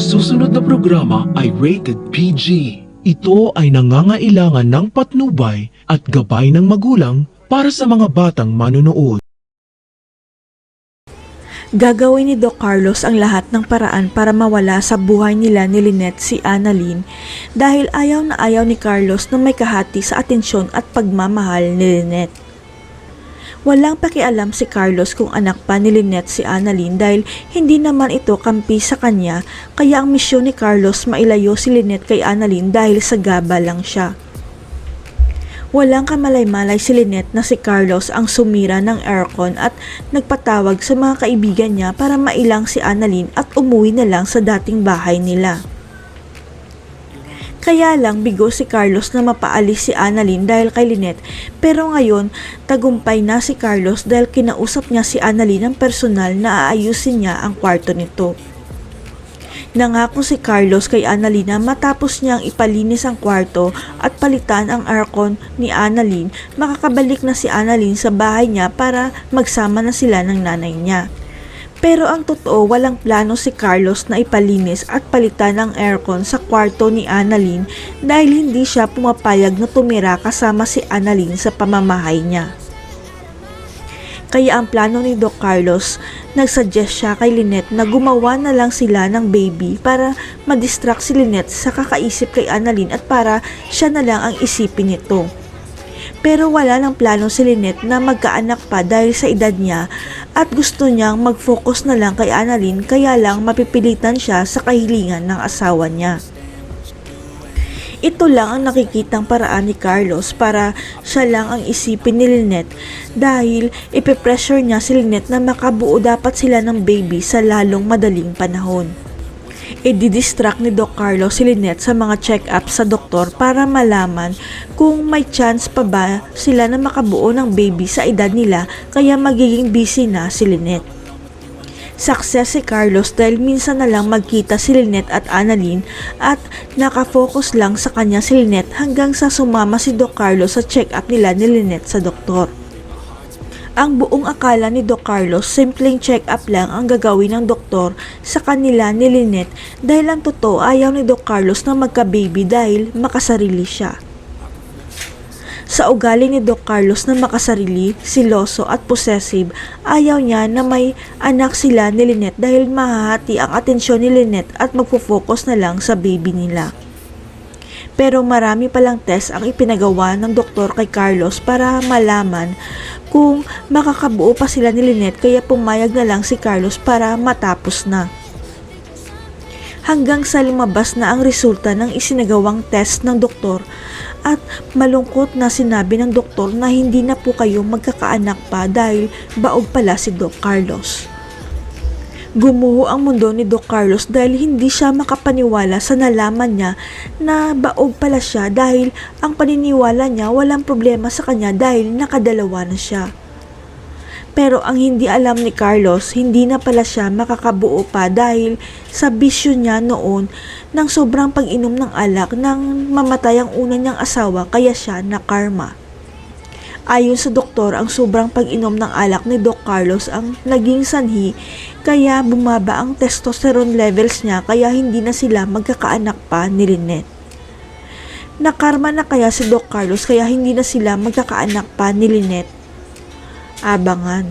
susunod na programa ay rated PG. Ito ay nangangailangan ng patnubay at gabay ng magulang para sa mga batang manonood. Gagawin ni Doc Carlos ang lahat ng paraan para mawala sa buhay nila ni Lynette si Annalyn dahil ayaw na ayaw ni Carlos na may kahati sa atensyon at pagmamahal ni Lynette. Walang pakialam si Carlos kung anak pa ni Lynette si Annalyn dahil hindi naman ito kampi sa kanya, kaya ang misyon ni Carlos mailayo si Lynette kay Annalyn dahil sa gaba lang siya. Walang kamalay-malay si Lynette na si Carlos ang sumira ng aircon at nagpatawag sa mga kaibigan niya para mailang si Annalyn at umuwi na lang sa dating bahay nila. Kaya lang bigo si Carlos na mapaalis si Annalyn dahil kay Lynette, pero ngayon tagumpay na si Carlos dahil kinausap niya si Annalyn ng personal na aayusin niya ang kwarto nito. Nangako si Carlos kay Annalyn na matapos niyang ipalinis ang kwarto at palitan ang aircon ni Annalyn, makakabalik na si Annalyn sa bahay niya para magsama na sila ng nanay niya. Pero ang totoo, walang plano si Carlos na ipalinis at palitan ang aircon sa kwarto ni Annalyn dahil hindi siya pumapayag na tumira kasama si Annalyn sa pamamahay niya. Kaya ang plano ni Doc Carlos, nagsuggest siya kay Lynette na gumawa na lang sila ng baby para madistract si Lynette sa kakaisip kay Annalyn at para siya na lang ang isipin nito. Pero wala ng plano si Lynette na magkaanak pa dahil sa edad niya at gusto niyang mag-focus na lang kay Annalyn, kaya lang mapipilitan siya sa kahilingan ng asawa niya. Ito lang ang nakikitang paraan ni Carlos para siya lang ang isipin ni Lynette dahil ipipressure niya si Lynette na makabuo dapat sila ng baby sa lalong madaling panahon. I-distract ni Doc Carlos si Lynette sa mga check-up sa doktor para malaman kung may chance pa ba sila na makabuo ng baby sa edad nila, kaya magiging busy na si Lynette. Success si Carlos dahil minsan na lang magkita si Lynette at Annalyn at nakafocus lang sa kanya si Lynette hanggang sa sumama si Doc Carlos sa check-up nila ni Lynette sa doktor. Ang buong akala ni Doc Carlos, simpleng check-up lang ang gagawin ng doktor sa kanila ni Lynette dahil ang totoo ayaw ni Doc Carlos na magka-baby dahil makasarili siya. Sa ugali ni Doc Carlos na makasarili, siloso at possessive, ayaw niya na may anak sila ni Lynette dahil mahahati ang atensyon ni Lynette at magfo-focus na lang sa baby nila. Pero marami palang test ang ipinagawa ng doktor kay Carlos para malaman kung makakabuo pa sila ni Lynette, kaya pumayag na lang si Carlos para matapos na. Hanggang sa lumabas na ang resulta ng isinagawang test ng doktor at malungkot na sinabi ng doktor na hindi na po kayo magkakaanak pa dahil baog pala si Doc Carlos. Gumuho ang mundo ni Doc Carlos dahil hindi siya makapaniwala sa nalaman niya na baog pala siya dahil ang paniniwala niya walang problema sa kanya dahil nakadalawa na siya. Pero ang hindi alam ni Carlos, hindi na pala siya makakabuo pa dahil sa bisyo niya noon ng sobrang pag-inom ng alak nang mamatay ang una niyang asawa, kaya siya na karma. Ayon sa doktor, ang sobrang pag-inom ng alak ni Doc Carlos ang naging sanhi kaya bumaba ang testosterone levels niya, kaya hindi na sila magkakaanak pa ni Lynette. Nakarma na kaya si Doc Carlos kaya hindi na sila magkakaanak pa ni Lynette? Abangan.